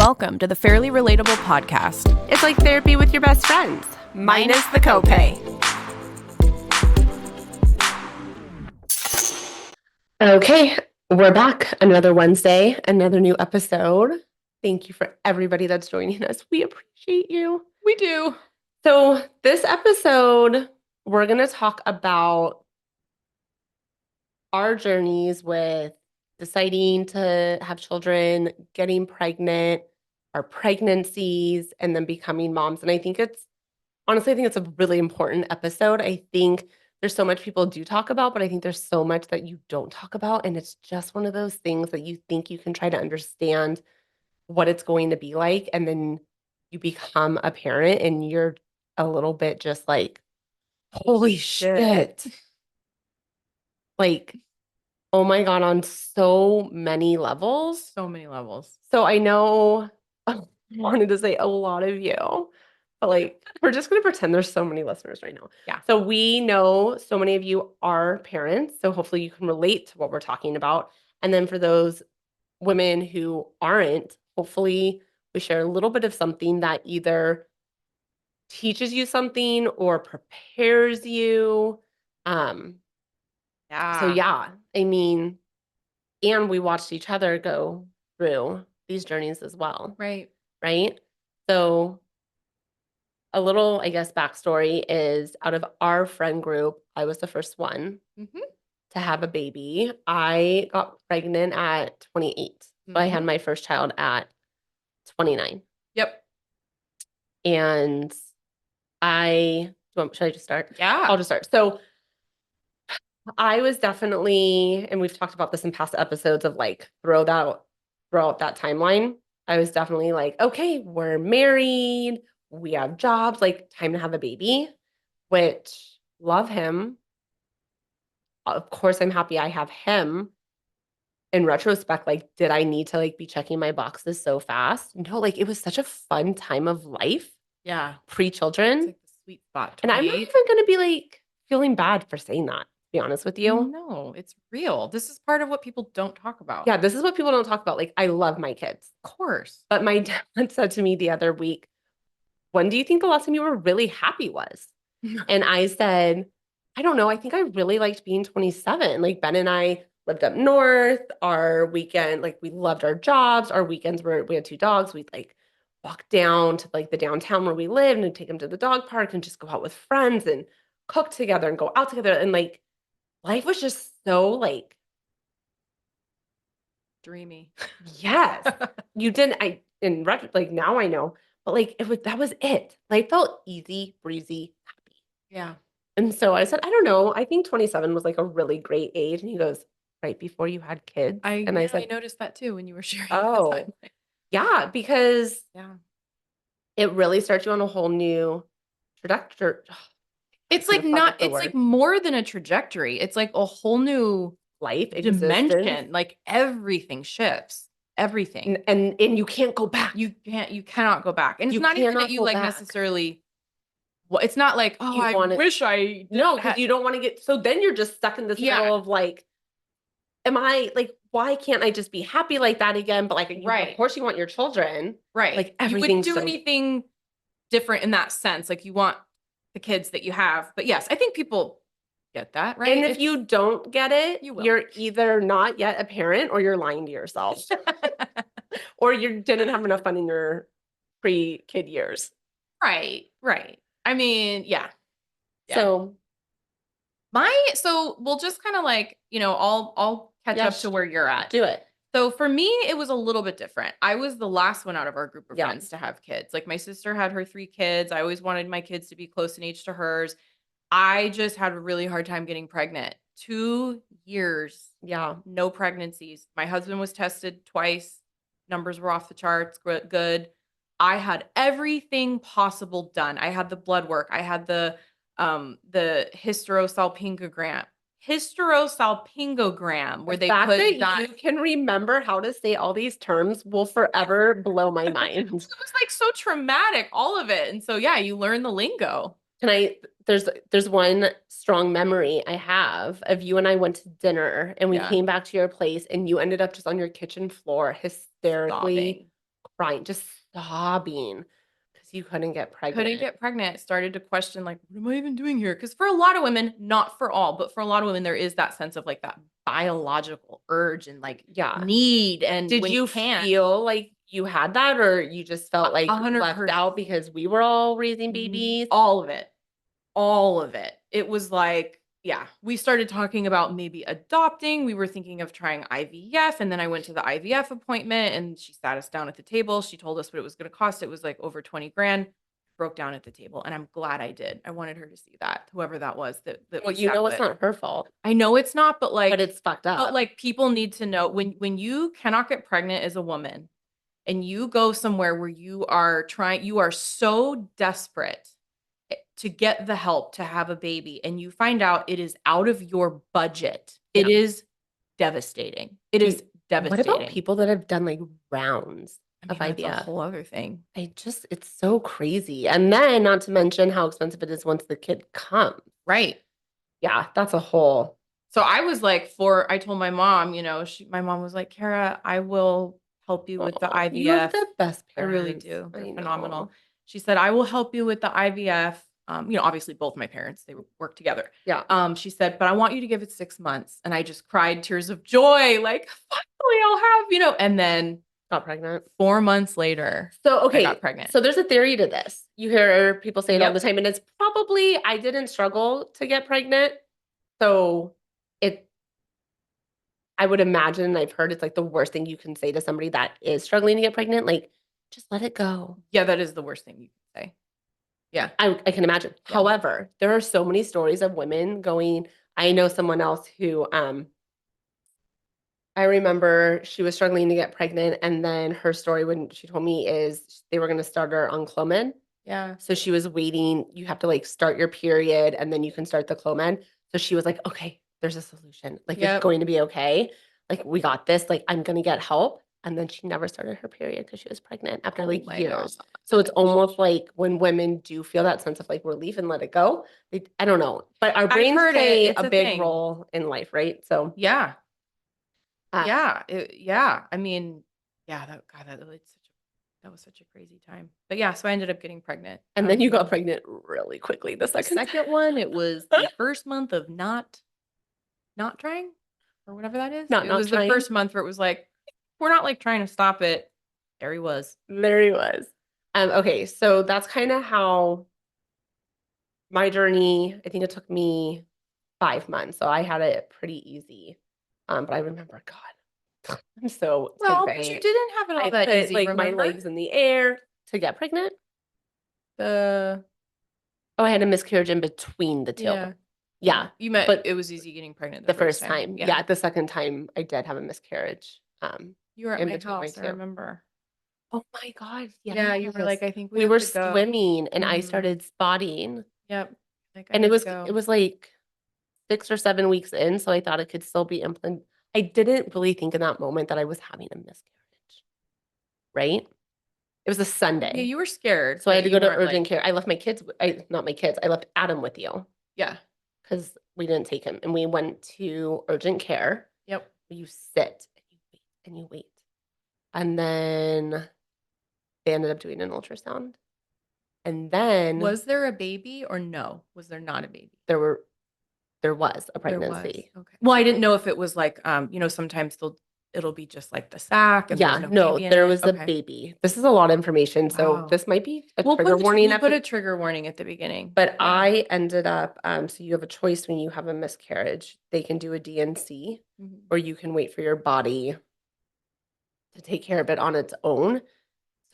Welcome to the Fairly Relatable podcast. It's like therapy with your best friends, minus the copay. Okay, we're back. Another Wednesday, another new episode. Thank you for everybody that's joining us. We appreciate you. We do. So this episode, we're going to talk about our journeys with deciding to have children, getting pregnant, our pregnancies, and then becoming moms. And I think it's a really important episode. I think there's so much people do talk about, but I think there's so much that you don't talk about. And it's just one of those things that you think you can try to understand what it's going to be like. And then you become a parent and you're a little bit just like, holy shit. Like, oh my God, on so many levels. So many levels. So I know I wanted to say a lot of you, but like, we're just going to pretend there's so many listeners right now. Yeah. So we know so many of you are parents. So hopefully you can relate to what we're talking about. And then for those women who aren't, hopefully we share a little bit of something that either teaches you something or prepares you. So yeah, I mean, and we watched each other go through these journeys as well. Right. So a little, I guess, backstory is out of our friend group, I was the first one to have a baby. I got pregnant at 28. So I had my first child at 29. Yep. And should I just start? Yeah. I'll just start. So I was definitely, and we've talked about this in past episodes of like, throw out that timeline. I was definitely like, okay, we're married, we have jobs, like time to have a baby, which love him. Of course, I'm happy I have him. In retrospect, like, did I need to like be checking my boxes so fast? No, like it was such a fun time of life. Yeah. Pre-children. It's like the sweet spot. And I'm not even going to be like feeling bad for saying that, to be honest with you. No, it's real. This is part of what people don't talk about. Yeah, this is what people don't talk about. Like, I love my kids. Of course. But my dad said to me the other week, when do you think the last time you were really happy was? And I said, I don't know. I think I really liked being 27. Like Ben and I lived up north. Our weekend, like we loved our jobs. Our weekends we had 2 dogs. We'd like walk down to like the downtown where we lived and take them to the dog park and just go out with friends and cook together and go out together. And like life was just so like dreamy. Yes. You didn't, like now I know, but like that was it. Life felt easy, breezy, happy. Yeah. And so I said, I don't know. I think 27 was like a really great age. And he goes, right before you had kids. I said, I noticed that too when you were sharing. Oh, yeah, because yeah, it really starts you on a whole new trajectory. It's like it's like more than a trajectory. It's like a whole new life dimension. existence. Like everything shifts. Everything. And you can't go back. You cannot go back. And it's not even that you like necessarily. Well, it's not like, oh, I wish I no, because you don't want to get, so then you're just stuck in this middle of like, am I like, why can't I just be happy like that again? But like, of course you want your children. Right. Like everything. You wouldn't do anything different in that sense. Like you want the kids that you have. But yes, I think people get that, right? And if you don't get it, you're either not yet a parent or you're lying to yourself. Or you didn't have enough fun in your pre-kid years. Right. I mean, yeah. So we'll just kind of like, I'll catch up to where you're at. Do it. So for me, it was a little bit different. I was the last one out of our group of friends to have kids. Like my sister had her 3 kids. I always wanted my kids to be close in age to hers. I just had a really hard time getting pregnant. 2 years. Yeah. No pregnancies. My husband was tested twice. Numbers were off the charts. Good. I had everything possible done. I had the blood work. I had the hysterosalpingogram, where they put that you can remember how to say all these terms will forever blow my mind. It was like so traumatic, all of it. And so yeah, you learn the lingo. There's one strong memory I have of you and I went to dinner and we came back to your place and you ended up just on your kitchen floor hysterically crying, just sobbing because you couldn't get pregnant. Couldn't get pregnant, started to question, like, what am I even doing here? Because for a lot of women, not for all, but for a lot of women, there is that sense of like that biological urge and like Yeah. need. And Did when you can't, feel like you had that, or you just felt like left 100%. out because we were all raising babies? All of it. All of it. It was like, yeah, we started talking about maybe adopting. We were thinking of trying IVF. And then I went to the IVF appointment and she sat us down at the table. She told us what it was going to cost. It was like over 20 grand. Broke down at the table. And I'm glad I did. I wanted her to see that, whoever that was that Well, we you sat know it's with. not her fault, I know it's not, but but it's fucked up. like people need to know when you cannot get pregnant as a woman and you go somewhere where you are so desperate to get the help to have a baby and you find out it is out of your budget. Yeah. It is devastating. It is devastating. What about people that have done like rounds of That's a IVF? whole other thing. It's so crazy. And then not to mention how expensive it is once the kid comes. Right. Yeah, that's a whole. So I was like, I told my mom, my mom was like, Kara, I will help you with the IVF. You have the best I really parents. do. They're I phenomenal. know. She said, I will help you with the IVF. Obviously both my parents, they work together. Yeah. She said, but I want you to give it 6 months. And I just cried tears of joy, like, finally I'll have, and then Got pregnant 4 months later. So, okay. I got pregnant. So there's a theory to this. You hear people say it all Yep. the time, and it's probably, I didn't struggle to get pregnant. So I would imagine, I've heard it's like the worst thing you can say to somebody that is struggling to get pregnant. Like, just let it go. Yeah, that is the worst thing you can say. Yeah. I can imagine. Yeah. However, there are so many stories of women going, I know someone else who, I remember she was struggling to get pregnant, and then her story when she told me is they were going to start her on Clomid. Yeah. So she was waiting. You have to like start your period and then you can start the Clomid. So she was like, okay, there's a solution. Like it's going to be okay. Like we got this. Like I'm going to get help. And then she never started her period because she was pregnant after like years. God. So it's almost like when women do feel that sense of like relief and let it go. I don't know, but our brains play a big role in life, right? So yeah. Yeah. I mean, yeah, that was such a crazy time. But yeah, so I ended up getting pregnant. And then you got pregnant really quickly. The second one, it was the first month of not trying or whatever that is. Not it was trying. The first month where it was like, we're not like trying to stop it. There he was. Okay, so that's kind of how my journey, I think it took me 5 months. So I had it pretty easy. But I remember, God, I'm so but you didn't have it all that easy. Like my legs in the air to get pregnant. I had a miscarriage in between the two. Yeah. But it was easy getting pregnant the first time. Yeah. The second time I did have a miscarriage. You were at my house, I remember. Oh my God. Yeah, you were like, I think we were swimming and I started spotting. Yep. And it was like 6 or 7 weeks in, so I thought it could still be implanted. I didn't really think in that moment that I was having a miscarriage. Right? It was a Sunday. Yeah, you were scared. So I had to go to urgent care. I left my kids, not my kids, I left Adam with you. Yeah. Because we didn't take him. And we went to urgent care. Yep. You sit and you wait. And then they ended up doing an ultrasound. And then was there a baby or no? Was there not a baby? There was a pregnancy. Okay. Well, I didn't know if it was like sometimes it'll be just like the sac. And there was a baby. This is a lot of information. So this might be a trigger warning. We'll put a trigger warning at the beginning. But I ended up, so you have a choice when you have a miscarriage. They can do a DNC or you can wait for your body to take care of it on its own.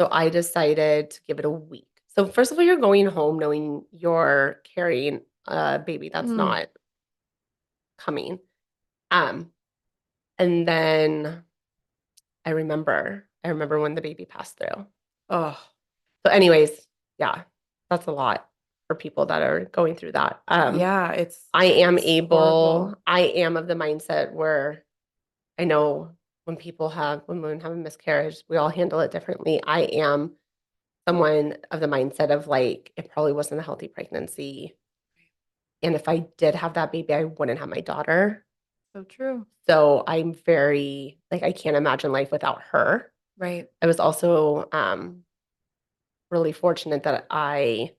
So I decided to give it a week. So first of all, you're going home knowing you're carrying a baby that's not coming. And then I remember when the baby passed through. Oh. So anyways, yeah, that's a lot for people that are going through that. I am of the mindset where I know when women have a miscarriage, we all handle it differently. I am someone of the mindset of like, it probably wasn't a healthy pregnancy. And if I did have that baby, I wouldn't have my daughter. So true. So I'm very, like, I can't imagine life without her. Right. I was also really fortunate that I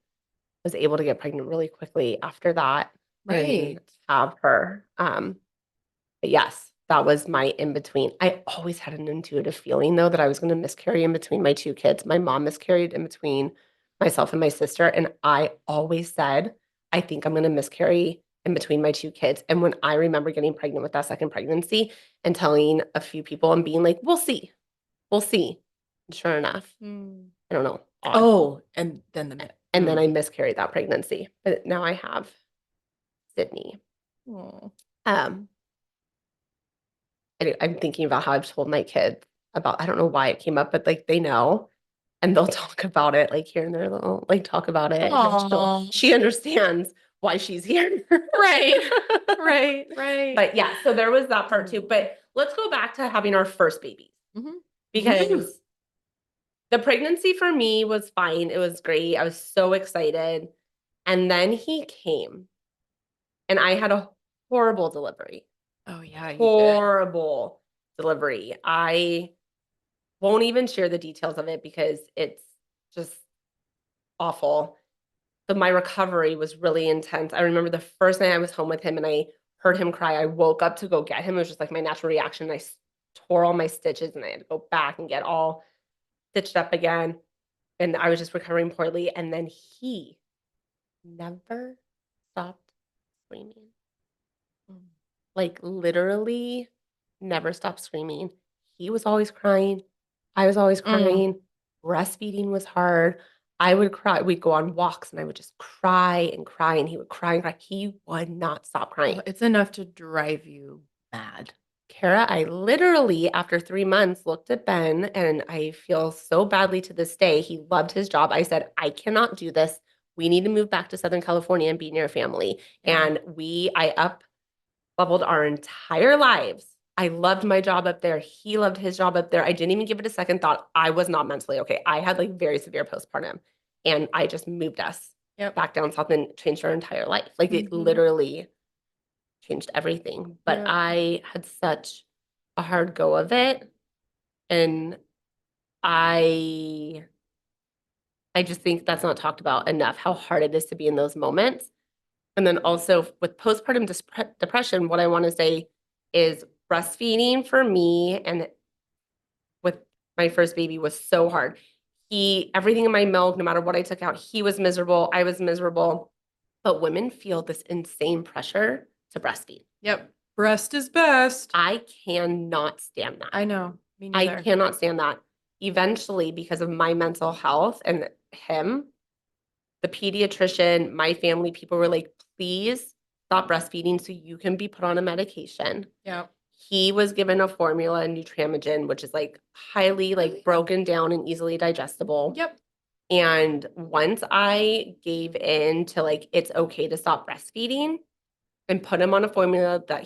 was able to get pregnant really quickly after that and Right. have her. But yes, that was my in between. I always had an intuitive feeling though that I was going to miscarry in between my two kids. My mom miscarried in between myself and my sister, and I always said, I think I'm going to miscarry in between my two kids. And when I remember getting pregnant with that second pregnancy and telling a few people and being like, we'll see, we'll see. And sure enough, Mm. I don't know, odd. Oh, and then And then I miscarried that pregnancy. But now I have Sydney. Oh. Um, I'm thinking about how I've told my kids about, I don't know why it came up, but like they know and they'll talk about it like here and there, they'll like talk about it. Aw. She understands why she's here. Right. Right. But yeah, so there was that part too. But let's go back to having our first baby Mhm. because the pregnancy for me was fine. It was great. I was so excited. And then he came and I had a horrible delivery. Oh yeah, you did. Horrible delivery. I won't even share the details of it because it's just awful. So my recovery was really intense. I remember the first night I was home with him and I heard him cry. I woke up to go get him. It was just like my natural reaction. I tore all my stitches and I had to go back and get all stitched up again. And I was just recovering poorly. And then he never stopped screaming. Like literally never stopped screaming. He was always crying. I was always Mm. crying. Breastfeeding was hard. I would cry. We'd go on walks and I would just cry and cry and he would cry and cry. He would not stop crying. Oh, it's enough to drive you mad. Kara, I literally, after 3 months, looked at Ben and I feel so badly to this day. He loved his job. I said, I cannot do this. We need to move back to Southern California and be near family. Yeah. And I up leveled our entire lives. I loved my job up there. He loved his job up there. I didn't even give it a second thought. I was not mentally okay. I had like very severe postpartum and I just moved us Yep. back down south and changed our entire life. Like it Mhm. literally changed everything. But Yep. I had such a hard go of it. And I I just think that's not talked about enough, how hard it is to be in those moments. And then also with postpartum depression, what I want to say is breastfeeding for me and with my first baby was so hard. Everything in my milk, no matter what I took out, he was miserable. I was miserable. But women feel this insane pressure to breastfeed. Yep. Breast is best. I cannot stand that. I know. Me I neither. cannot stand that. Eventually, because of my mental health and him, the pediatrician, my family, people were like, please stop breastfeeding so you can be put on a medication. Yep. He was given a formula, Nutramigen, which is like highly like broken down and easily digestible. Yep. And once I gave in to like, it's okay to stop breastfeeding and put him on a formula that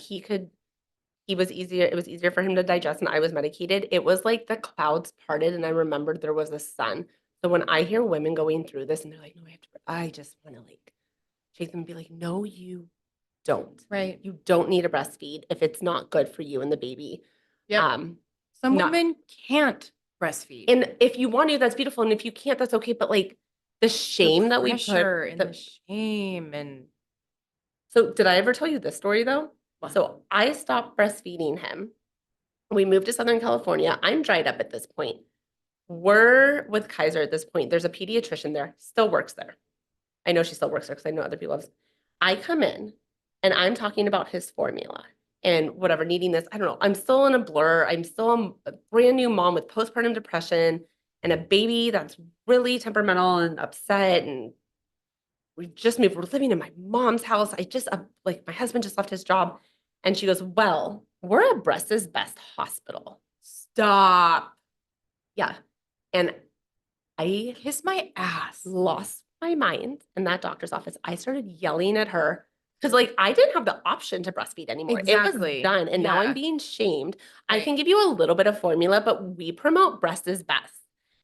it was easier for him to digest and I was medicated. It was like the clouds parted and I remembered there was a sun. So when I hear women going through this and they're like, no, I just want to like shake them and be like, no, you don't. Right. You don't need a breastfeed if it's not good for you and the baby. Yep. Some not- women can't breastfeed. And if you want to, that's beautiful. And if you can't, that's okay. But like the shame that we put and the shame and So did I ever tell you this story though? So I stopped breastfeeding him. We moved to Southern California. I'm dried up at this point. We're with Kaiser at this point. There's a pediatrician there, still works there. I know she still works there because I know other people have. I come in and I'm talking about his formula and whatever, needing this. I don't know. I'm still in a blur. I'm still a brand new mom with postpartum depression and a baby that's really temperamental and upset. And we've just moved. We're living in my mom's house. Like, my husband just left his job. And she goes, well, we're a Breast's Best hospital. stop. Yeah. And I Kiss my ass. lost my mind in that doctor's office. I started yelling at her because, like, I didn't have the option to breastfeed anymore. It Exactly. was done. And now Yeah. I'm being shamed. I Right. can give you a little bit of formula, but we promote Breast's Best.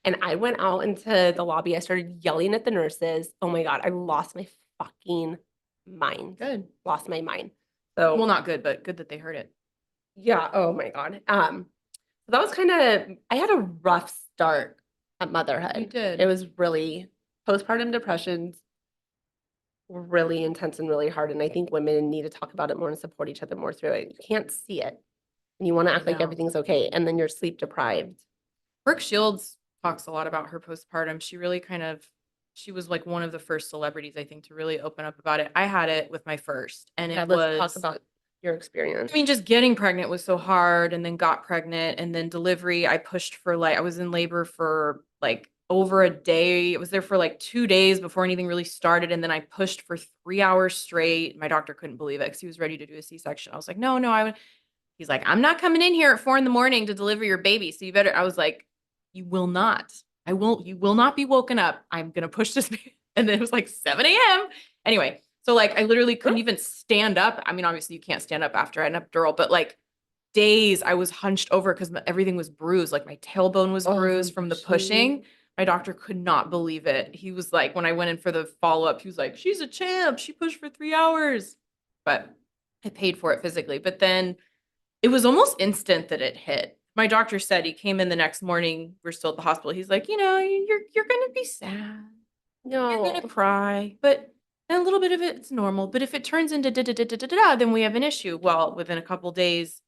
And I went out into the lobby. I started yelling at the nurses. Oh my God, I lost my fucking mind. Good. Lost my mind. So, Well, not good, but good that they heard it. yeah. Oh my God. That was I had a rough start at motherhood. You did. It was really, postpartum depressions were really intense and really hard. And I think women need to talk about it more and support each other more through it. You can't see it. And you want to act like everything's okay. And then you're sleep deprived. Brooke Shields talks a lot about her postpartum. She was like one of the first celebrities, I think, to really open up about it. I had it with my first, and Let's talk about your experience. I mean, just getting pregnant was so hard, and then got pregnant, and then delivery. I pushed for I was in labor for like over a day. I was there for like 2 days before anything really started, and then I pushed for 3 hours straight. My doctor couldn't believe it because he was ready to do a C-section. I was like, no, I would. He's like, I'm not coming in here at 4 a.m. to deliver your baby. So you better. I was like, you will not. I won't. You will not be woken up. I'm gonna push this. And then it was like 7 a.m. Anyway, so like I literally couldn't even stand up. I mean, obviously you can't stand up after an epidural, but like days I was hunched over because everything was bruised. Like my tailbone was bruised from the pushing. My doctor could not believe it. He was like, when I went in for the follow-up, he was like, she's a champ. She pushed for 3 hours. But I paid for it physically. But then it was almost instant that it hit. My doctor said, he came in the next morning. We're still at the hospital. He's like, you're gonna be sad. No, you're gonna cry, but a little bit of it's normal. But if it turns into then we have an issue. Well, within a couple days,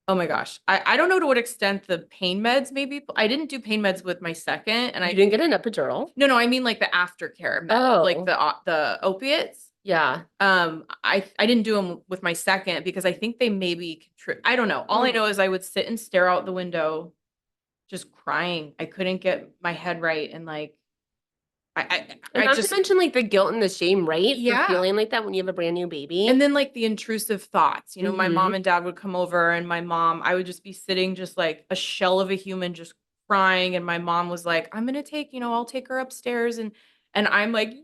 oh my gosh, I don't know to what extent the pain meds maybe. I didn't do pain meds with my second, and I didn't get an epidural. No, I mean like the aftercare, like the opiates. Yeah. I didn't do them with my second because I think they maybe I don't know. All I know is I would sit and stare out the window, just crying. I couldn't get my head right, and like not to mention like the guilt and the shame, right? Yeah. For feeling like that when you have a brand new baby. And then like the intrusive thoughts, my mom and dad would come over, and I would just be sitting just like a shell of a human, just crying. And my mom was like, I'm gonna I'll take her upstairs, and I'm like,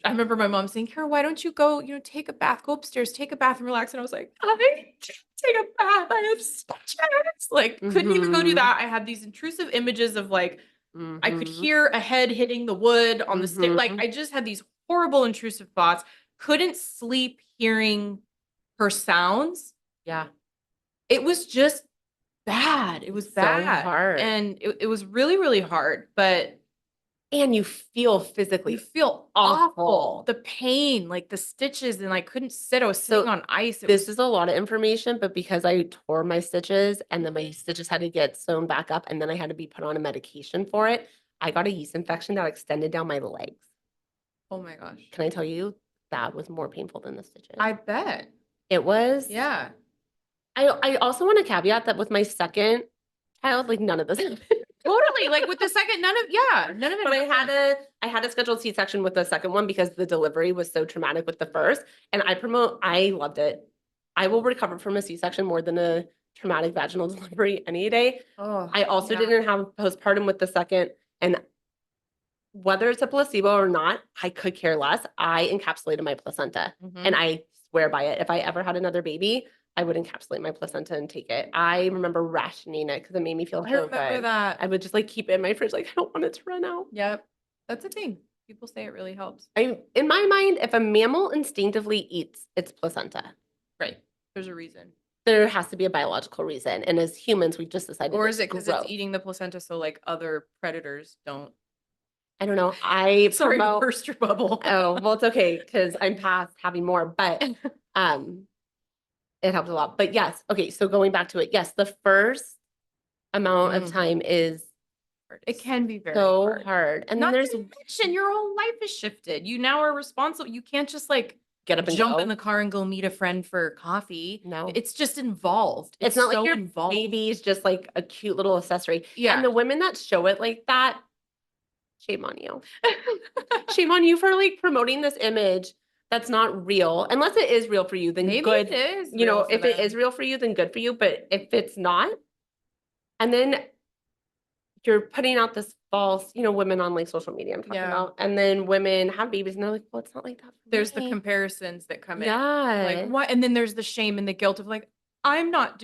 I remember my mom saying, Kara, why don't you go, take a bath, go upstairs, take a bath and relax. And I was like, I can't take a bath. I have stitches. Like, couldn't even go do that. I had these intrusive images of like, I could hear a head hitting the wood on the stick. Like, I just had these horrible intrusive thoughts. Couldn't sleep hearing her sounds. Yeah. It was just bad. It was bad. So hard. And it was really, really hard. And you feel physically. You feel awful. The pain, like the stitches, and I couldn't sit. I was sitting on ice. This is a lot of information, but because I tore my stitches and then my stitches had to get sewn back up and then I had to be put on a medication for it, I got a yeast infection that extended down my legs. Oh my gosh. Can I tell you, that was more painful than the stitches? I bet. It was. Yeah. I also want to caveat that with my second child, like none of this happened. Totally. Like with the second, none of it. But I had a scheduled C-section with the second one because the delivery was so traumatic with the first. And I loved it. I will recover from a C-section more than a traumatic vaginal delivery any day. Oh, I also didn't have postpartum with the second. And whether it's a placebo or not, I could care less. I encapsulated my placenta. And I swear by it. If I ever had another baby, I would encapsulate my placenta and take it. I remember rationing it because it made me feel so good. I remember that. I would just like keep it in my fridge. Like, I don't want it to run out. Yep. That's a thing. People say it really helps. In my mind, if a mammal instinctively eats its placenta. Right. There's a reason. There has to be a biological reason. And as humans, we've just decided. Or is it because it's eating the placenta so like other predators don't? I don't know. Sorry to burst your bubble. Oh, well, it's okay because I'm past having more, but it helped a lot. But yes, okay, so going back to it, yes, the first amount of time is it can be very hard. And then there's your whole life is shifted. You now are responsible. You can't just like get up and jump in the car and go meet a friend for coffee. No, it's just involved. It's not so like your baby is just like a cute little accessory. Yeah. And the women that show it like that, shame on you. Shame on you for like promoting this image that's not real. Unless it is real for you, then maybe good. It is. If it is real for you, then good for you. But if it's not, and then you're putting out this false, women on like social media I'm talking about, and then women have babies and they're like, well, it's not like that. There's the comparisons that come in. Yeah. Like what? And then there's the shame and the guilt of like, I'm not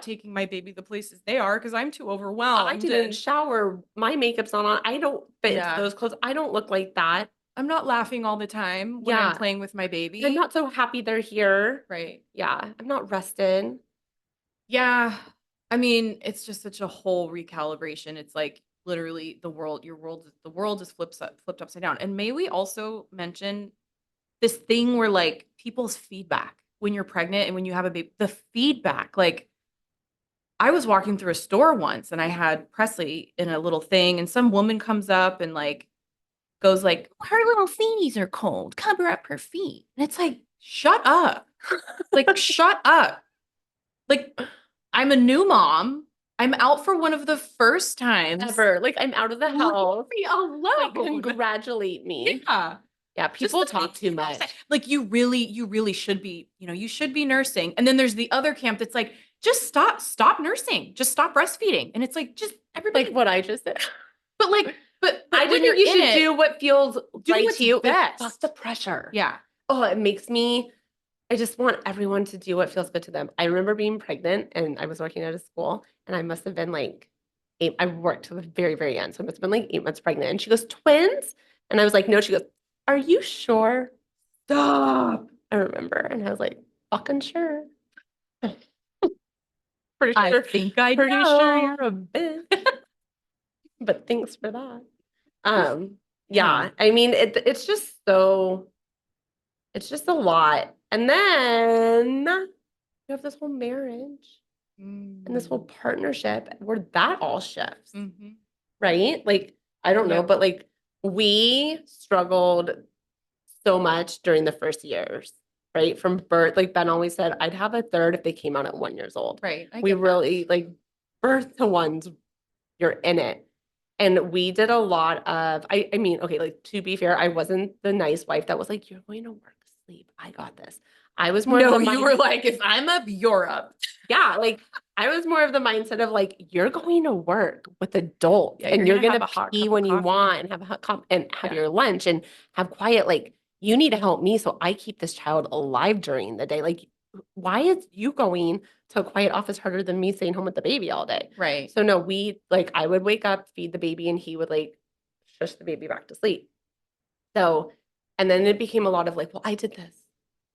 taking my baby the places they are because I'm too overwhelmed. I didn't shower. My makeup's not on. I don't fit into those clothes. I don't look like that. I'm not laughing all the time when I'm playing with my baby. I'm not so happy they're here. Right. Yeah. I'm not rested. Yeah. I mean, it's just such a whole recalibration. It's like literally the world is flipped upside down. And may we also mention this thing where like people's feedback when you're pregnant and when you have a baby, the feedback, like I was walking through a store once and I had Presley in a little thing and some woman comes up and like goes like, her little feeties are cold, cover up her feet. And it's like, shut up. Like, shut up. Like, I'm a new mom. I'm out for one of the first times Ever. Like, I'm out of the house. Leave me alone. Like, congratulate me. Yeah. Yeah, people talk too much. Like you really should be, you should be nursing. And then there's the other camp that's like, just stop nursing. Just stop breastfeeding. And it's like, just everybody. Like what I just said. But like, but I when think you're you in should it, do what feels right what's to you. best. Fuck the pressure. Yeah. Oh, it makes me, I just want everyone to do what feels good to them. I remember being pregnant and I was working at a school and I must have been like I worked to the very, very end. So I must have been like 8 months pregnant. And she goes, twins? And I was like, no. She goes, are you sure? Stop. I remember. And I was like, fucking sure. Pretty sure. I think I Pretty know. sure you're a bitch. But thanks for that. Yeah. I mean, it's just so, it's just a lot. And then you have this whole marriage and this whole partnership where that all shifts, right? Like, I don't know, but like we struggled so much during the first years, right? From birth, like Ben always said, I'd have a third if they came out at 1 year old. Right. We really like birth to ones, you're in it. And we did a lot of, I mean, okay, like to be fair, I wasn't the nice wife that was like, you're going to work, sleep. I got this. I was more of the you were like, if I'm up, you're up. Yeah, like I was more of the mindset of like, you're going to work with adults and you're gonna pee when you want and have a hot cup and have your lunch and have quiet. Like, you need to help me so I keep this child alive during the day. Like, why is you going to a quiet office harder than me staying home with the baby all day? Right. So no, I would wake up, feed the baby, and he would like shush the baby back to sleep. So, and then it became a lot of like, well, I did this.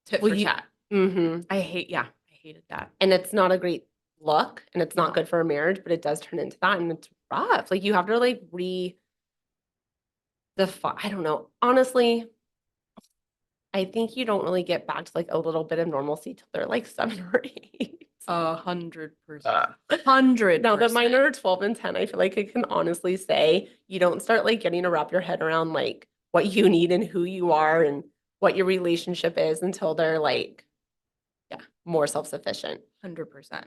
Tit for tat. Mm-hmm. I hated that. And it's not a great look and it's not good for a marriage, but it does turn into that. And it's rough. Like you have to like I don't know. Honestly, I think you don't really get back to like a little bit of normalcy till they're like 7 or 8. 100%. 100%. Now that mine are 12 and 10, I feel like I can honestly say you don't start like getting to wrap your head around like what you need and who you are and what your relationship is until they're like, more self-sufficient. 100%.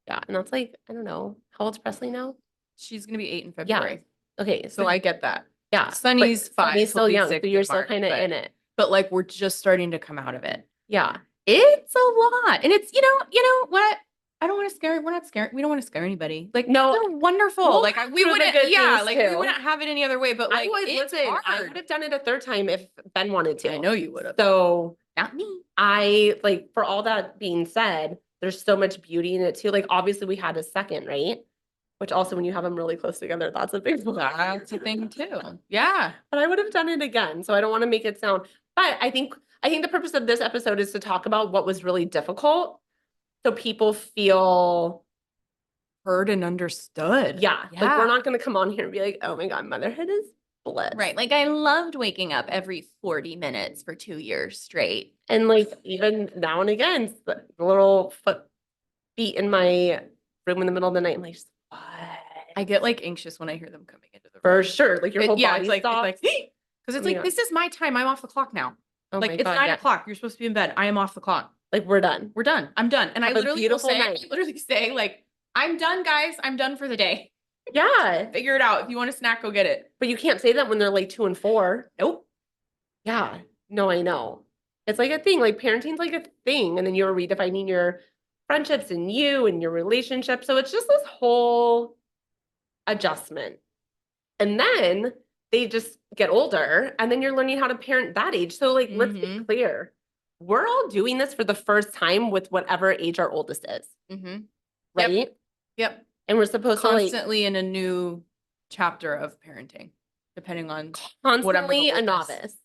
Yeah. And that's like, I don't know. How old's Presley now? She's going to be 8 in February. Yeah. Okay. So I get that. Yeah. Sunny's 5. Sunny's still young. So you're still kind of in it. But like, we're just starting to come out of it. Yeah. It's a lot. And it's, you know what? I don't want to scare, we're not scared. We don't want to scare anybody. Like, no, they're wonderful. We'll like we wouldn't, we wouldn't have it any other way, but like, it's hard. I would have done it a third time if Ben wanted to. I know you would have. So not me. I like, for all that being said, there's so much beauty in it too. Like, obviously we had a second, right? Which also when you have them really close together, that's a big one. That's a thing too. Yeah. But I would have done it again. So I don't want to make it sound, but I think the purpose of this episode is to talk about what was really difficult. So people feel heard and understood. Yeah. Like, we're not going to come on here and be like, oh my God, motherhood is bliss. Right. Like, I loved waking up every 40 minutes for 2 years straight. And like, even now and again, the little feet in my room in the middle of the night, I'm like, what? I get like anxious when I hear them coming into the room. For sure. Like your whole body stops. Because it's like, Yeah. this is my time. I'm off the clock now. Oh like, it's 9 o'clock. You're supposed to be in bed. I am off the clock. Like, we're done. We're done. I'm done. And Have I a beautiful night. literally say like, I'm done, guys. I'm done for the day. Yeah. Figure it out. If you want a snack, go get it. But you can't say that when they're like 2 and 4. Nope. Yeah. No, I know. It's like a thing. Like, parenting's like a thing. And then you're redefining your friendships and you and your relationship. So it's just this whole adjustment. And then they just get older and then you're learning how to parent that age. So like, let's be clear. We're all doing this for the first time with whatever age our oldest is. Right? Yep. And we're supposed constantly in a new chapter of parenting, depending on constantly a novice.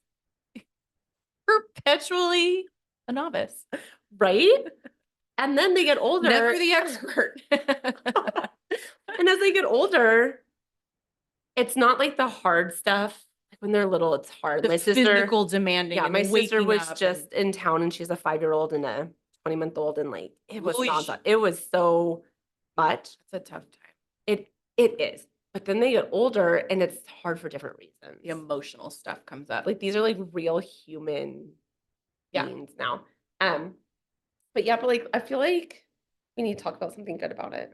Perpetually a novice. Right? And then they get older. Never the expert. And as they get older, it's not like the hard stuff. Like when they're little, it's hard. The My sister, physical demanding. yeah, and my sister waking was up just in town and she's a 5-year-old and a 20-month-old, and like it was Oish. nonstop. It was so much. It's a tough time. It is. But then they get older and it's hard for different reasons. The emotional stuff comes up. Like these are like real human Yeah. beings now. But yeah, but like I feel like we need to talk about something good about it.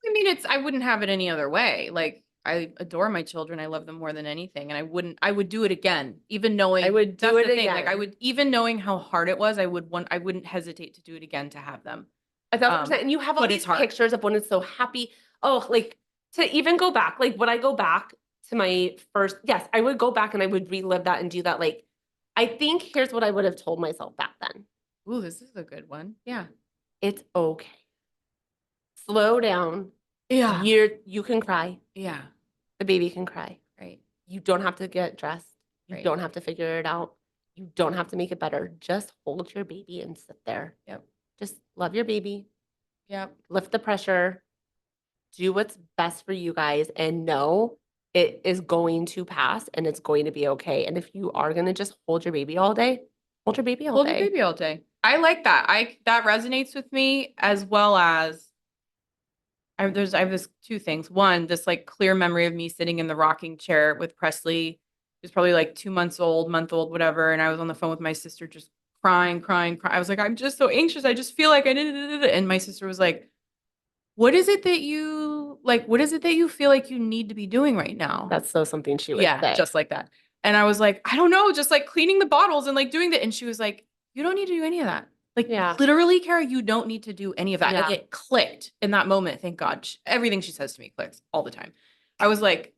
I mean, I wouldn't have it any other way. Like, I adore my children. I love them more than anything. And I would do it again, even knowing I would do that's it the thing. Like, again. I would, even knowing how hard it was, I wouldn't hesitate to do it again to have them. 1,000%. And you have all but these it's hard. pictures of when it's so happy. Oh, like to even go back, like would I go back to my first? Yes, I would go back and I would relive that and do that. Like, I think here's what I would have told myself back then. Ooh, this is a good one. Yeah. It's okay. Slow down. Yeah. You can cry. Yeah. The baby can cry. Right. You don't have to get dressed. You Right. don't have to figure it out. You don't have to make it better. Just hold your baby and sit there. Yep. Just love your baby. Yep. Lift the pressure. Do what's best for you guys and know it is going to pass and it's going to be okay. And if you are going to just hold your baby all day, hold your baby all Hold day. your baby all day. I like that. That resonates with me, as well as I have this two things. One, this like clear memory of me sitting in the rocking chair with Presley. He was probably like 2 months old, month old, whatever. And I was on the phone with my sister just crying. I was like, I'm just so anxious. I just feel like I did it. And my sister was like, what is it that you feel like you need to be doing right now? That's so something she would say. Just like that. And I was like, I don't know, just like cleaning the bottles and like doing that. And she was like, you don't need to do any of that. Like, literally, Kara, you don't need to do any of that. Yeah. Like, it clicked in that moment. Thank God. Everything she says to me clicks all the time. I was like,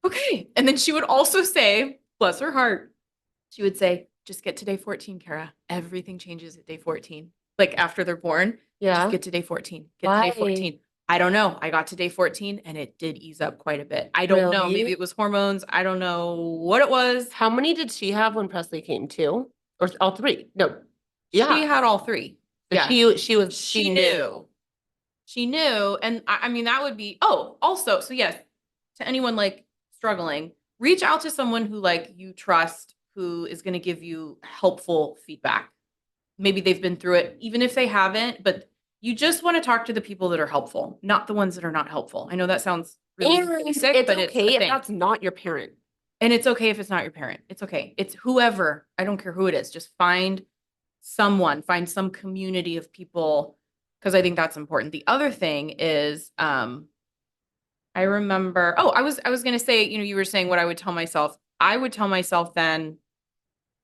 okay. And then she would also say, bless her heart, she would say, just get to day 14, Kara. Everything changes at day 14. Like after they're born, just get to day 14. Get to day 14. I don't know. I got to day 14 and it did ease up quite a bit. I don't know. Maybe it was hormones. I don't know what it was. How many did she have when Presley came? 2 or all 3? No. She had all 3. So yeah. She knew. She knew. And I mean, that would be, also, so yes, to anyone like struggling, reach out to someone who like you trust, who is going to give you helpful feedback. Maybe they've been through it, even if they haven't, but you just want to talk to the people that are helpful, not the ones that are not helpful. I know that sounds really basic, but it's okay if that's not your parent. And it's okay if it's not your parent. It's okay. It's whoever. I don't care who it is. Just find some community of people, because I think that's important. The other thing is, I remember, I was going to say, you were saying what I would tell myself. I would tell myself then,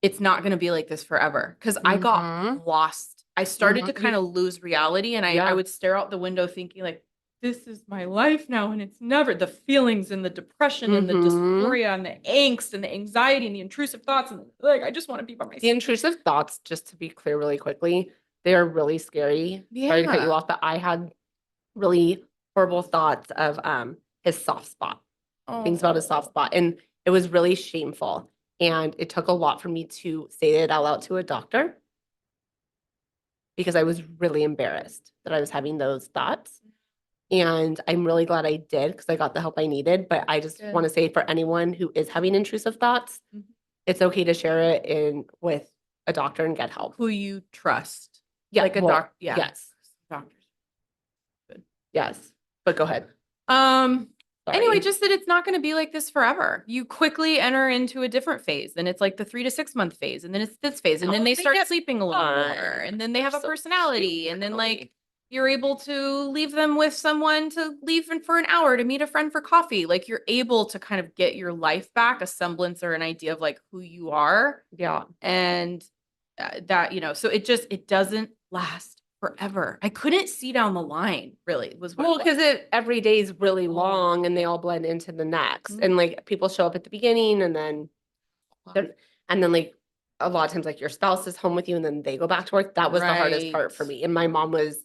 it's not going to be like this forever, because I got lost. I started to kind of lose reality, and I would stare out the window thinking like, this is my life now, and it's never. The feelings and the depression and the dysphoria and the angst and the anxiety and the intrusive thoughts, and like, I just want to be by myself. The intrusive thoughts, just to be clear really quickly, they are really scary. Yeah. Sorry to cut you off, but I had really horrible thoughts of his soft spot. Things about his soft spot, and it was really shameful. And it took a lot for me to say it out loud to a doctor, because I was really embarrassed that I was having those thoughts. And I'm really glad I did, because I got the help I needed. But I just want to say, for anyone who is having intrusive thoughts, it's okay to share it with a doctor and get help. Who you trust. Yeah. Like a doctor. Yeah. Yes. Doctors. Good. Yes. But go ahead. Anyway, just that it's not going to be like this forever. You quickly enter into a different phase. Then it's like the 3 to 6 month phase. And then it's this phase. And then they start sleeping a little more. And then they have a personality. And then like you're able to leave them with someone to leave for an hour to meet a friend for coffee. Like you're able to kind of get your life back, a semblance or an idea of like who you are. Yeah. And that, so it doesn't last forever. I couldn't see down the line, really. Because every day is really long and they all blend into the next. And like people show up at the beginning and then like a lot of times like your spouse is home with you and then they go back to work. That was the hardest part for me. And my mom was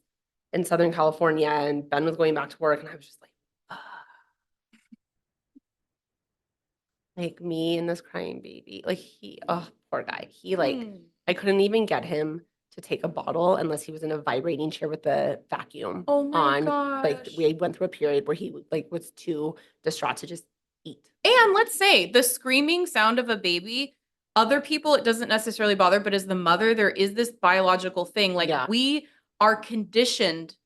in Southern California and Ben was going back to work and I was just like me and this crying baby. Like poor guy. He like I couldn't even get him to take a bottle unless he was in a vibrating chair with a vacuum Oh my on. Like gosh. we went through a period where he like was too distraught to just eat. And let's say the screaming sound of a baby, other people, it doesn't necessarily bother, but as the mother, there is this biological thing. Like Yeah. we are conditioned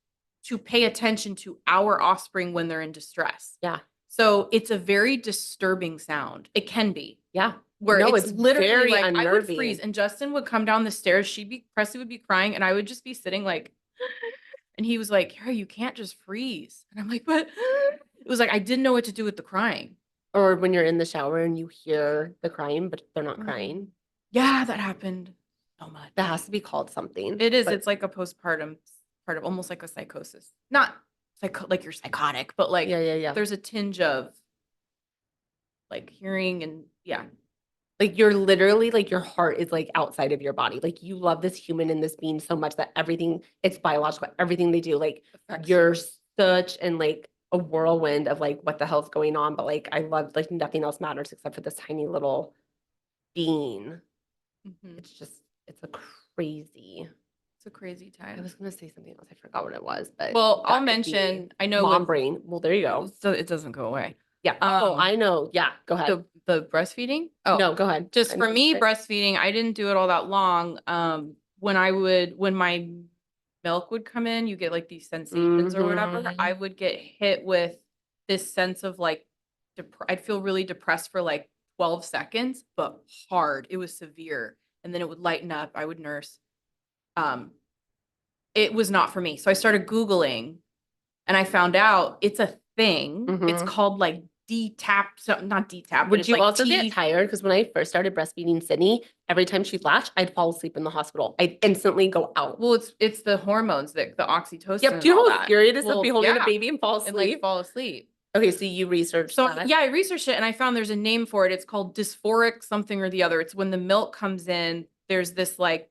to pay attention to our offspring when they're in distress. Yeah. So it's a very disturbing sound. It can be. Yeah. Where No, it's it's literally very like I would unnerving. freeze and Justin would come down the stairs. Presley would be crying and I would just be sitting like, and he was like, Kara, you can't just freeze. And I'm like, but it was like, I didn't know what to do with the crying. Or when you're in the shower and you hear the crying, but they're not crying. Yeah, that happened so much. That has to be called something. It is. It's like a postpartum part of almost like a psychosis. Not like you're psychotic, but like yeah. there's a tinge of like hearing and yeah. Like you're literally like your heart is like outside of your body. Like you love this human and this being so much that everything, it's biological, everything they do, like you're such in like a whirlwind of like what the hell's going on. But like I love like nothing else matters except for this tiny little being. It's a crazy. It's a crazy time. I was gonna say something else. I forgot what it was, but well, I'll mention. I know mom brain. Well, there you go. So it doesn't go away. Yeah. Oh, I know. Yeah. Go ahead. The breastfeeding. Oh no, go ahead. Just for me, breastfeeding. I didn't do it all that long. When my milk would come in, you get like these sensations or whatever. I would get hit with this sense of like, I'd feel really depressed for like 12 seconds, but hard. It was severe. And then it would lighten up. I would nurse. It was not for me. So I started Googling and I found out it's a thing. It's called like not DTAP. Would you also get tired? Because when I first started breastfeeding Sydney, every time she'd latch, I'd fall asleep in the hospital. I'd instantly go out. Well, it's the hormones, the oxytocin. Yep. Do you know how scary it is to be holding a baby and fall asleep? And like fall asleep. Okay, so you researched that. Yeah, I researched it and I found there's a name for it. It's called dysphoric something or the other. It's when the milk comes in, there's this like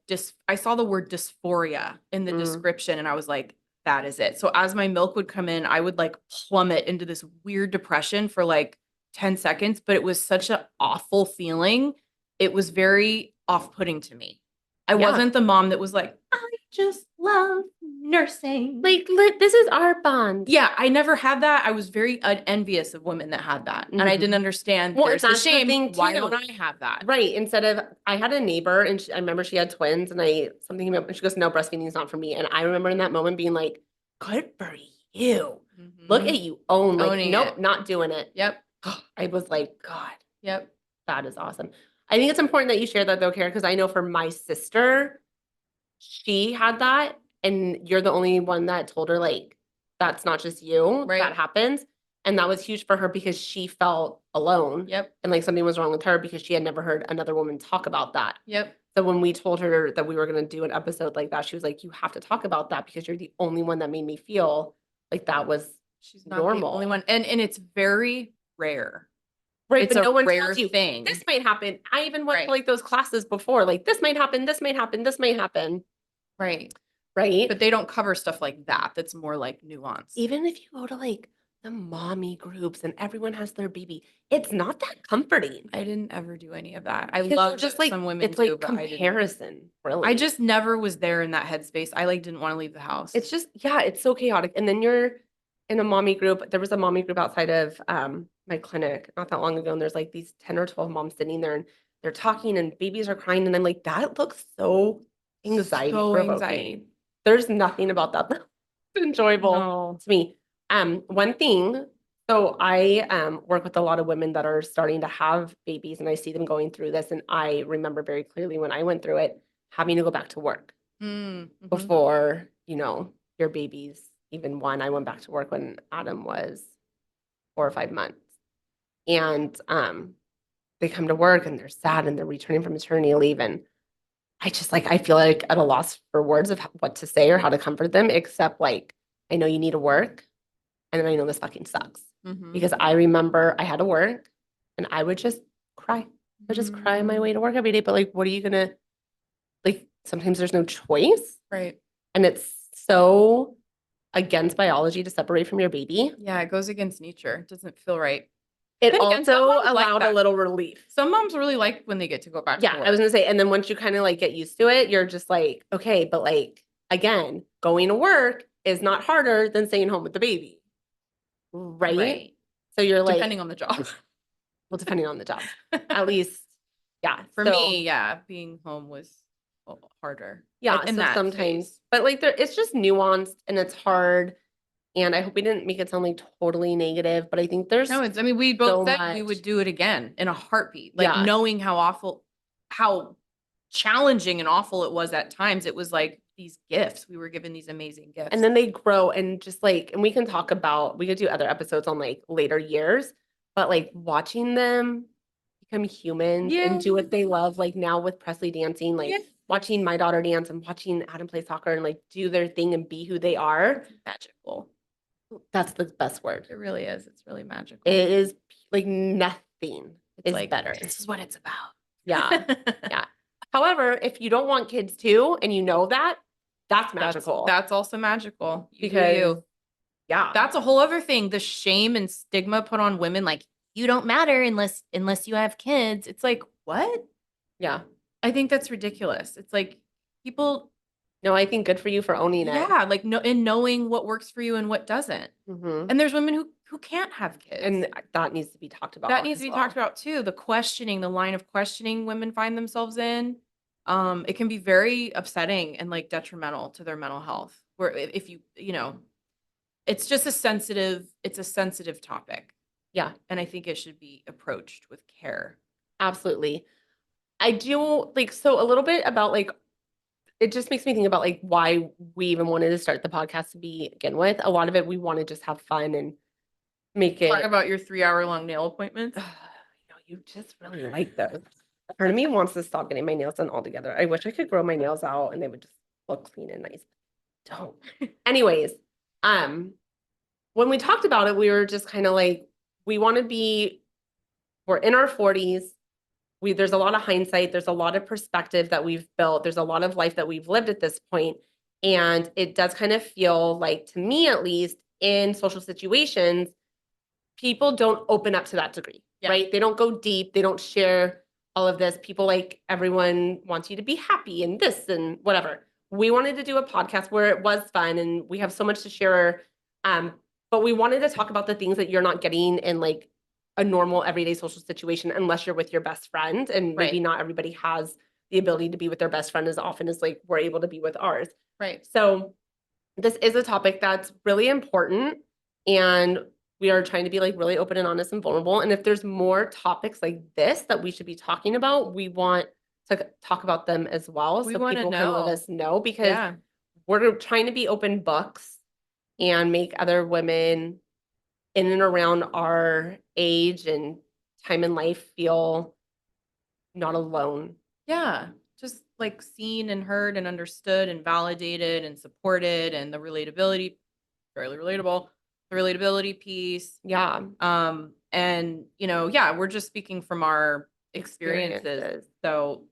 I saw the word dysphoria in the description and I was like, that is it. So as my milk would come in, I would like plummet into this weird depression for like 10 seconds, but it was such an awful feeling. It was very off-putting to me. I wasn't the mom that was like, I just love nursing. Like, this is our bond. Yeah, I never had that. I was very envious of women that had that. And I didn't understand. Well, there's a shame. Why don't I have that? Right. Instead of, I had a neighbor and I remember she had twins and something came up and she goes, no, breastfeeding is not for me. And I remember in that moment being like, good for you. Look at you owning nope, it. Not doing it. Yep. I was like, God. Yep. That is awesome. I think it's important that you share that though, Kara, because I know for my sister, she had that and you're the only one that told her like, that's not just you, that happens. And that was huge for her because she felt alone. Yep. And like something was wrong with her because she had never heard another woman talk about that. Yep. So when we told her that we were going to do an episode like that, she was like, you have to talk about that because you're the only one that made me feel like that was She's not normal. The only one. And it's very rare. Right. It's but no one rare tells you thing. This might happen. I even went to like those classes before, like this might happen, this might happen, this might happen. Right. Right. But they don't cover stuff like that. That's more like nuance. Even if you go to like the mommy groups and everyone has their baby, it's not that comforting. I didn't ever do any of that. I love just like some women it's like comparison. Really. I just never was there in that headspace. I like didn't want to leave the house. It's just, yeah, it's so chaotic. And then you're in a mommy group. There was a mommy group outside of my clinic not that long ago. And there's like these 10 or 12 moms sitting there and they're talking and babies are crying. And I'm like, that looks so anxiety. There's nothing about that that's enjoyable to me. One thing, so I work with a lot of women that are starting to have babies and I see them going through this. And I remember very clearly when I went through it, having to go back to work before, your baby's even one. I went back to work when Adam was 4 or 5 months. And they come to work and they're sad and they're returning from maternity leave. And I just I feel like at a loss for words of what to say or how to comfort them, except like, I know you need to work. And then I know this fucking sucks. Because I remember I had to work and I would just cry. I would just cry my way to work every day. But like, what are you gonna, like, sometimes there's no choice. Right. And it's so against biology to separate from your baby. Yeah, it goes against nature. It doesn't feel right. it Then again, some also moms like allowed a that. little relief. Some moms really like when they get to go back to Yeah, work. I was gonna say, and then once you kind of like get used to it, you're just like, okay, but like again, going to work is not harder than staying home with the baby. Right? So you're like, Depending on the job. well, depending on the job. At least, yeah. For So, me, yeah, being home was harder. yeah, in so that sometimes, phase. but like there, it's just nuanced and it's hard. And I hope we didn't make it sound like totally negative, but I think there's No, I mean, we both so said we would much. do it again in a heartbeat. Like Yeah. knowing how challenging and awful it was at times. It was like these gifts. We were given these amazing gifts. And then they grow and just like, and we can talk about, we could do other episodes on like later years, but like watching them become humans and do what they love, like now with Presley dancing, like watching my daughter dance and watching Adam play soccer and like do their thing and be who they are. Magical. That's the best word. It really is. It's really magical. It is like nothing is like, better. This is what it's about. Yeah. Yeah. However, if you don't want kids too, and you know that, that's magical. That's also magical. Because yeah. That's a whole other thing. The shame and stigma put on women, like, you don't matter unless you have kids. It's like, what? Yeah. I think that's ridiculous. It's like people. No, I think good for you for owning it. Yeah, like and knowing what works for you and what doesn't. And there's women who can't have kids. And that needs to be talked about. That needs to be talked about too. The questioning, the line of questioning women find themselves in. It can be very upsetting and like detrimental to their mental health. Where if it's just a sensitive topic. Yeah. And I think it should be approached with care. Absolutely. I do like, so a little bit about like, it just makes me think about like why we even wanted to start the podcast to begin with. A lot of it, we want to just have fun and make it. Talk about your 3-hour-long nail appointments. You just really like those. Part of me wants to stop getting my nails done altogether. I wish I could grow my nails out and they would just look clean and nice. Don't. Anyways, when we talked about it, we were just kind of like, we're in our 40s. There's a lot of hindsight. There's a lot of perspective that we've built. There's a lot of life that we've lived at this point. And it does kind of feel like, to me at least, in social situations, people don't open up to that degree, right? They don't go deep. They don't share all of this. People, like, everyone wants you to be happy and this and whatever. We wanted to do a podcast where it was fun and we have so much to share. But we wanted to talk about the things that you're not getting in like a normal everyday social situation unless you're with your best friend. And maybe not everybody has the ability to be with their best friend as often as like we're able to be with ours. Right. So this is a topic that's really important and we are trying to be like really open and honest and vulnerable. And if there's more topics like this that we should be talking about, we want to talk about them as well. So people can let us know because we're trying to be open books and make other women in and around our age and time in life feel not alone. Yeah. Just like seen and heard and understood and validated and supported, and the relatability, fairly relatable, the relatability piece. Yeah. And we're just speaking from our experiences. So,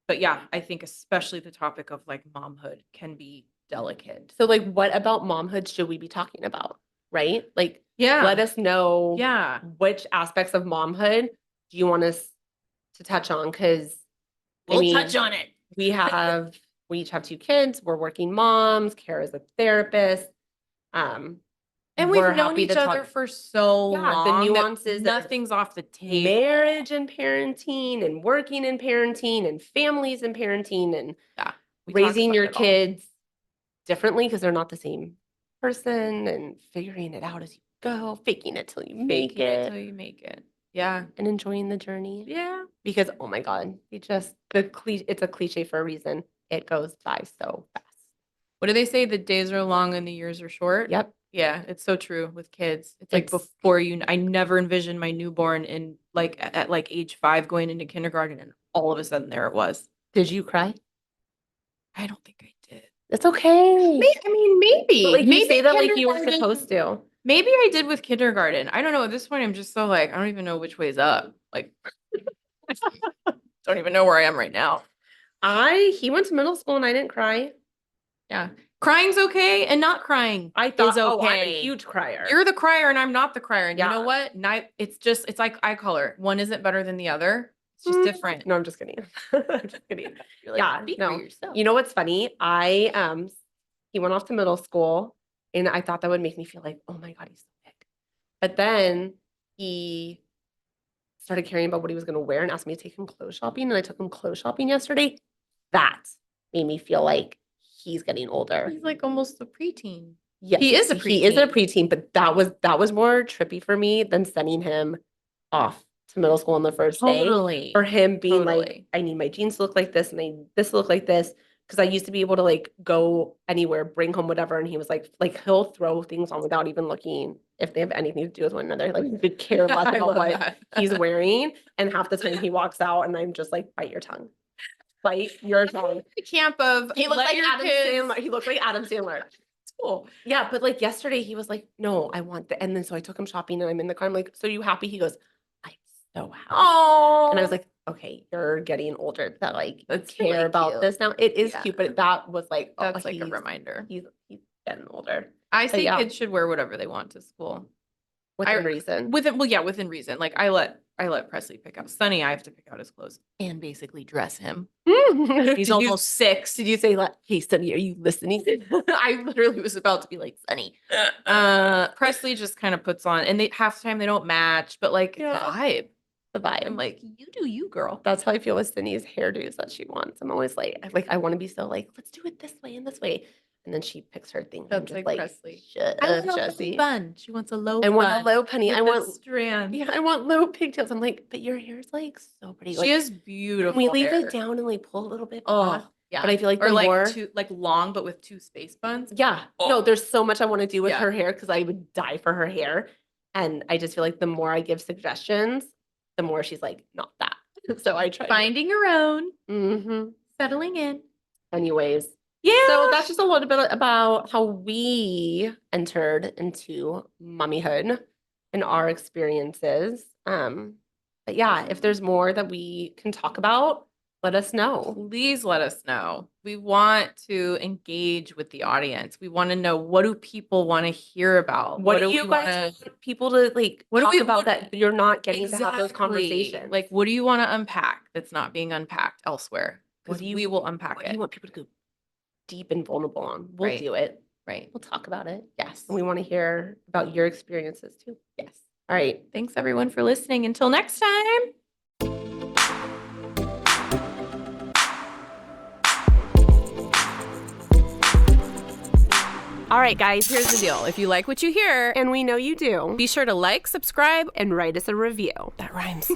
but yeah, I think especially the topic of like momhood can be delicate. So like, what about momhood should we be talking about? Right? Like, let us know which aspects of momhood do you want us to touch on? Because we'll touch on it. We each have 2 kids. We're working moms. Kara's a therapist. And we've known each other for so long. The nuances. Nothing's off the table. Marriage and parenting and working and parenting and families and parenting and raising your kids differently because they're not the same person and figuring it out as you go, faking it till you make it. Yeah. And enjoying the journey. Yeah. Because, oh my God, it's a cliche for a reason. It goes by so fast. What do they say? The days are long and the years are short. Yep. Yeah, it's so true with kids. It's like before I never envisioned my newborn in like at like age 5 going into kindergarten, and all of a sudden there it was. Did you cry? I don't think I did. It's okay. Maybe. But like maybe you say that like you were supposed to. Maybe I did with kindergarten. I don't know. At this point, I'm just so like, I don't even know which way's up. Like, don't even know where I am right now. He went to middle school and I didn't cry. Yeah. Crying's okay, and not crying I thought, is okay. oh, I'm a huge crier. You're the crier, and I'm not the crier. And you know Yeah. what? It's like eye color. One isn't better than the other. It's just different. No, I'm just kidding. I'm just kidding. You're like, Yeah, speak no. for yourself. You know what's funny? He went off to middle school, and I thought that would make me feel like, oh my God, he's so big. But then he started caring about what he was going to wear and asked me to take him clothes shopping. And I took him clothes shopping yesterday. That made me feel like he's getting older. He's like almost a preteen. Yes, he is a He is a preteen. preteen, but that was more trippy for me than sending him off to middle school on the first day. Totally. For him being like, Totally. I need my jeans to look like this and I need this to look like this. Because I used to be able to like go anywhere, bring home whatever. And he was like he'll throw things on without even looking if they have anything to do with one another. Like he could care less I about love what that. he's wearing. And half the time he walks out and I'm just like, bite your tongue. Bite your tongue. The camp of He looked let like your Adam kids- Sandler. He looked like Adam Sandler. It's cool. Yeah, but like yesterday he was like, no, I want the, and then so I took him shopping and I'm in the car. I'm like, so you happy? He goes, I'm so happy. Oh. And I was like, okay, you're getting older to like That's care really about cute. this now. It is Yeah. cute, but that was like, oh, That's like a he's- reminder. He's getting older. I say yeah. kids should wear whatever they want to school. Within reason. Within reason. Like I let Presley pick out Sonny. I have to pick out his clothes and basically dress him. He's almost 6. Did you say like, hey Sonny, are you listening? I literally was about to be like, Sonny. Presley just kind of puts on, and half the time they don't match, but like Yeah. vibe. The vibe. I'm like, you do you, girl. That's how I feel with Sydney's hairdos that she wants. I'm always like, I want to be so like, let's do it this way and this way. And then she picks her thing. I'm That's just like Presley. Shut I up, want a Jessie. bun. She wants a low. I want a bun low penny. with I a want strand. Yeah, I want low pigtails. I'm like, but your hair's like so pretty. She Like, is can beautiful. we leave hair. it down and like pull a little bit back? Oh, yeah. But I feel like or the like more like long, but with 2 space buns. yeah, no, Oh. there's so much I want to do with Yeah. her hair because I would die for her hair. And I just feel like the more I give suggestions, the more she's like, not that. So I try. Finding her own, Mm-hmm. settling in. Anyways. Yeah. So that's just a little bit about how we entered into mommyhood and our experiences. But yeah, if there's more that we can talk about, let us know. Please let us know. We want to engage with the audience. We want to know, what do people want to hear about? What do we you guys wanna- want people to like What do talk we about want- that you're not getting to have those Exactly. conversations? Like, what do you want to unpack that's not being unpacked elsewhere? Because we will unpack what do it. you want people to go deep and vulnerable on? We'll Right. do it. Right. We'll talk about it. Yes. And we want to hear about your experiences too. Yes. All right. Thanks everyone for listening. Until next time. All right, guys, here's the deal. If you like what you hear, And we know you do. be sure to like, subscribe, And write us a review. that rhymes.